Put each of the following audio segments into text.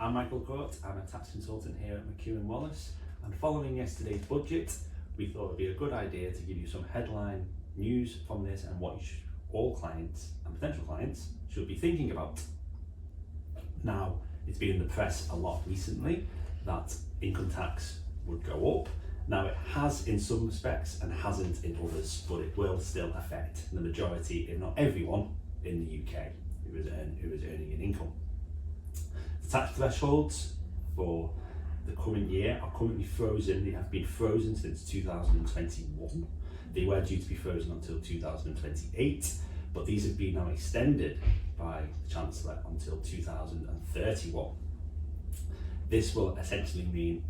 I'm Michael Court, I'm a tax consultant here at McEwan Wallace, and following yesterday's budget, we thought it would be a good idea to give you some headline news from this and what all clients and potential clients should be thinking about. Now, it's been in the press a lot recently that income tax would go up. Now, it has in some respects and hasn't in others, but it will still affect the majority, if not everyone, in the UK who is earning an income. The tax thresholds for the current year are currently frozen. They have been frozen since 2021. They were due to be frozen until 2028, but these have been now extended by the Chancellor until 2031. This will essentially mean,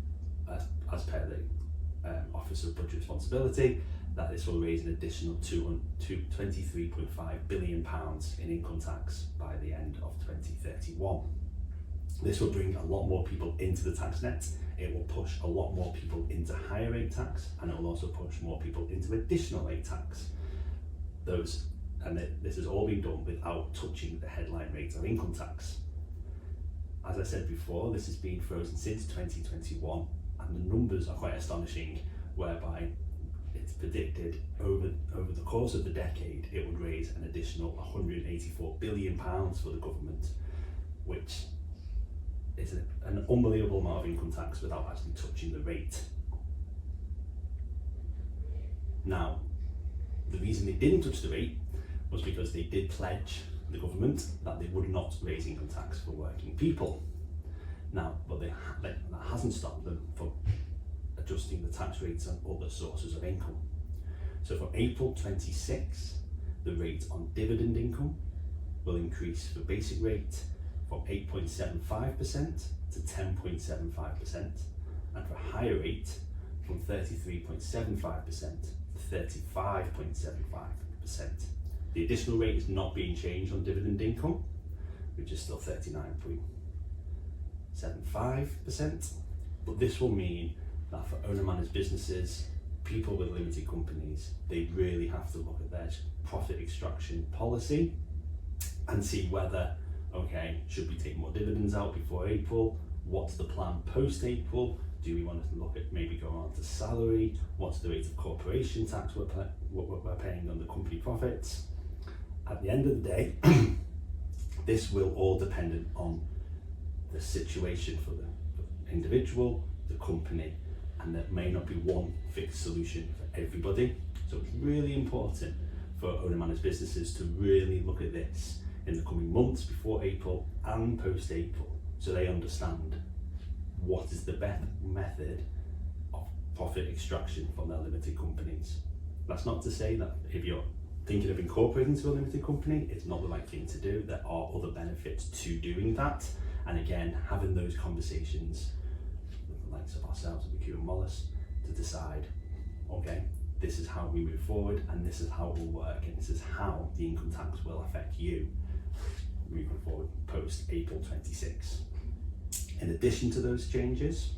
as per the Office of Budget Responsibility, that this will raise an additional £23.5 billion in income tax by the end of 2031. This will bring a lot more people into the tax net. It will push a lot more people into higher rate tax, and it will also push more people into additional rate tax. This has all been done without touching the headline rate of income tax. As I said before, this has been frozen since 2021, and the numbers are quite astonishing, whereby it's predicted over the course of the decade it would raise an additional £184 billion for the government, which is an unbelievable amount of income tax without actually touching the rate. Now, the reason they didn't touch the rate was because they did pledge the government that they would not raise income tax for working people. Now, but that hasn't stopped them from adjusting the tax rates on other sources of income. So for April 26, the rate on dividend income will increase for basic rate from 8.75% to 10.75%, and for higher rate from 33.75% to 35.75%. The additional rate is not being changed on dividend income, which is still 39.75%, but this will mean that for owner-managed businesses, people with limited companies, they really have to look at their profit extraction policy and see whether, okay, should we take more dividends out before April? What's the plan post-April? Do we want to look at maybe going on to salary? What's the rate of corporation tax we're paying on the company profits? At the end of the day, this will all depend on the situation for the individual, the company, and there may not be one fixed solution for everybody. So it's really important for owner-managed businesses to really look at this in the coming months before April and post-April, so they understand what is the best method of profit extraction from their limited companies. That's not to say that if you're thinking of incorporating into a limited company, it's not the right thing to do. There are other benefits to doing that, and again, having those conversations with the likes of ourselves at McEwan Wallace to decide, okay, this is how we move forward, and this is how it will work, and this is how the income tax will affect you moving forward post April 26. In addition to those changes,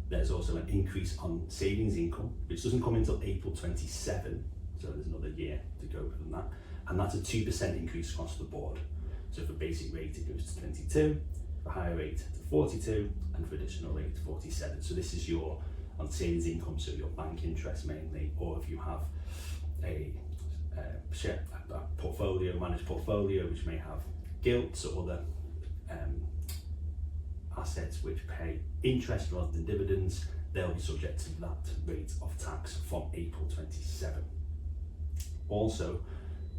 there's also an increase on savings income, which doesn't come until April 27, so there's another year to go from that, and that's a 2% increase across the board. So for basic rate it goes to 22, for higher rate to 42, and for additional rate to 47. So this is your on savings income, so your bank interest mainly, or if you have a managed portfolio which may have gilts or other assets which pay interest rather than dividends, they'll be subject to that rate of tax from April 27. Also,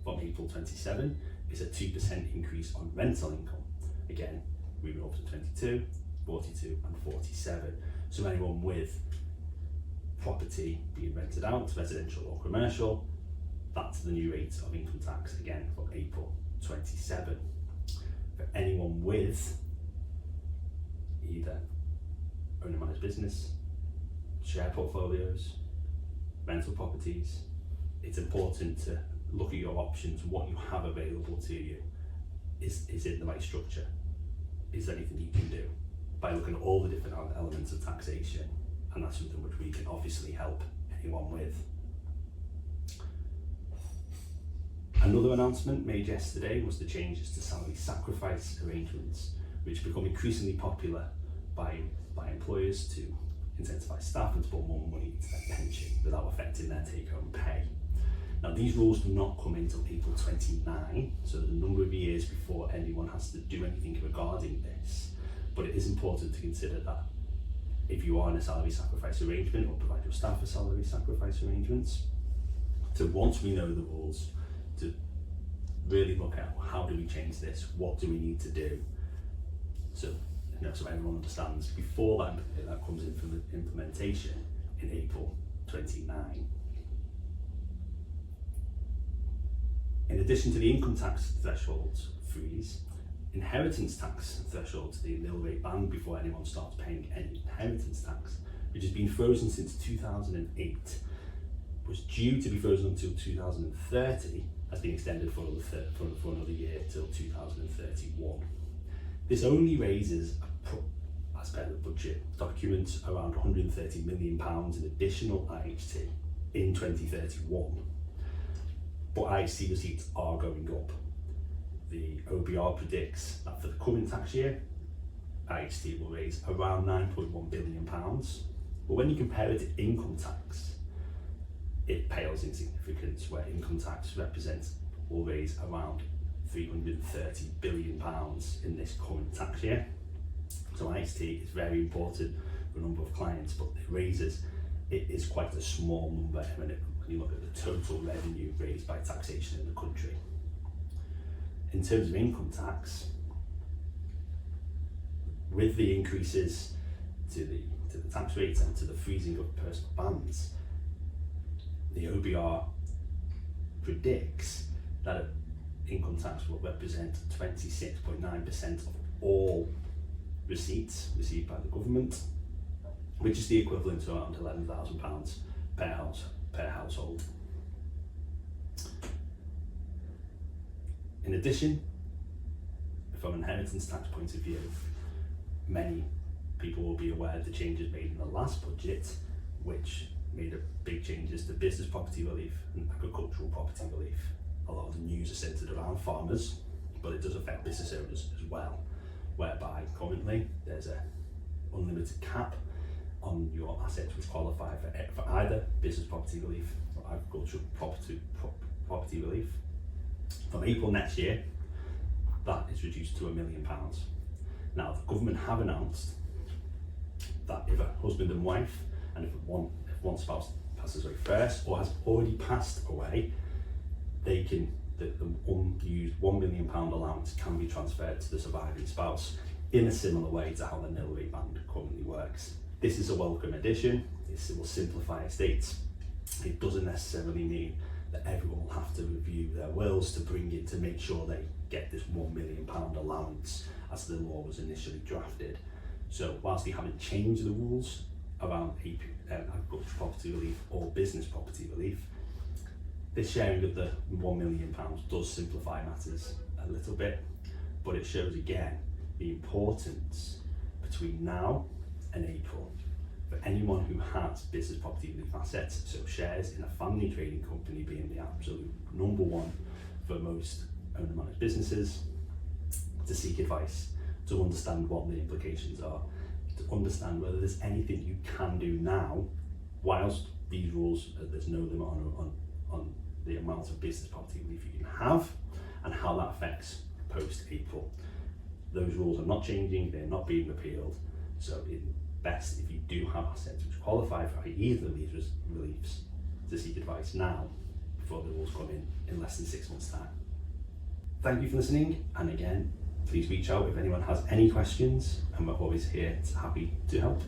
from April 27 is a 2% increase on rental income. Again, moving up to 22, 42 and 47. So anyone with property being rented out, residential or commercial, that's the new rate of income tax, again from April 27. For anyone with either owner-managed business, share portfolios, rental properties, it's important to look at your options, what you have available to you. Is it the right structure? Is there anything you can do? By looking at all the different elements of taxation, and that's something which we can obviously help anyone with. Another announcement made yesterday was the changes to salary sacrifice arrangements, which become increasingly popular by employers to incentivise staff and to put more money into their pension without affecting their take-home pay. Now, these rules do not come until April 29, so there's a number of years before anyone has to do anything regarding this. But it is important to consider that if you are in a salary sacrifice arrangement, or provide your staff with salary sacrifice arrangements, so once we know the rules, to really look at how do we change this, what do we need to do, so everyone understands before that comes in from the implementation in April 29. In addition to the income tax thresholds freeze, inheritance tax thresholds, the nil rate band before anyone starts paying any inheritance tax, which has been frozen since 2008, was due to be frozen until 2030, has been extended for another year till 2031. This only raises, as per the budget document, around £130 million in additional IHT in 2031. But IHT receipts are going up. The OBR predicts that for the current tax year, IHT will raise around £9.1 billion. But when you compare it to income tax, it pales in significance, where income tax will raise around £330 billion in this current tax year. So IHT is very important for a number of clients, but it is quite a small number when you look at the total revenue raised by taxation in the country. In terms of income tax, with the increases to the tax rates and to the freezing of personal bands, the OBR predicts that income tax will represent 26.9% of all receipts received by the government, which is the equivalent to around £11,000 per household. In addition, from an inheritance tax point of view, many people will be aware of the changes made in the last budget, which made big changes to business property relief and agricultural property relief. A lot of the news is centred around farmers, but it does affect business owners as well, whereby currently there's an unlimited cap on your assets which qualify for either business property relief or agricultural property relief. From April next year, that is reduced to £1 million. Now, the government have announced that if a husband and wife, and if one spouse passes away first or has already passed away, the unused £1 million allowance can be transferred to the surviving spouse in a similar way to how the nil rate band currently works. This is a welcome addition. It will simplify estates. It doesn't necessarily mean that everyone will have to review their wills to make sure they get this £1 million allowance as the law was initially drafted. So whilst they haven't changed the rules around agricultural property relief or business property relief, this sharing of the £1 million does simplify matters a little bit, but it shows again the importance between now and April for anyone who has business property relief assets, so shares in a family trading company being the absolute number one for most owner-managed businesses, to seek advice, to understand what the implications are, to understand whether there's anything you can do now, whilst these rules, there's no limit on the amount of business property relief you can have, and how that affects post-April. Those rules are not changing, they're not being repealed, so it's best if you do have assets which qualify for either of these reliefs to seek advice now before the rules come in less than 6 months' time. Thank you for listening, and again, please reach out if anyone has any questions, and we're always here happy to help.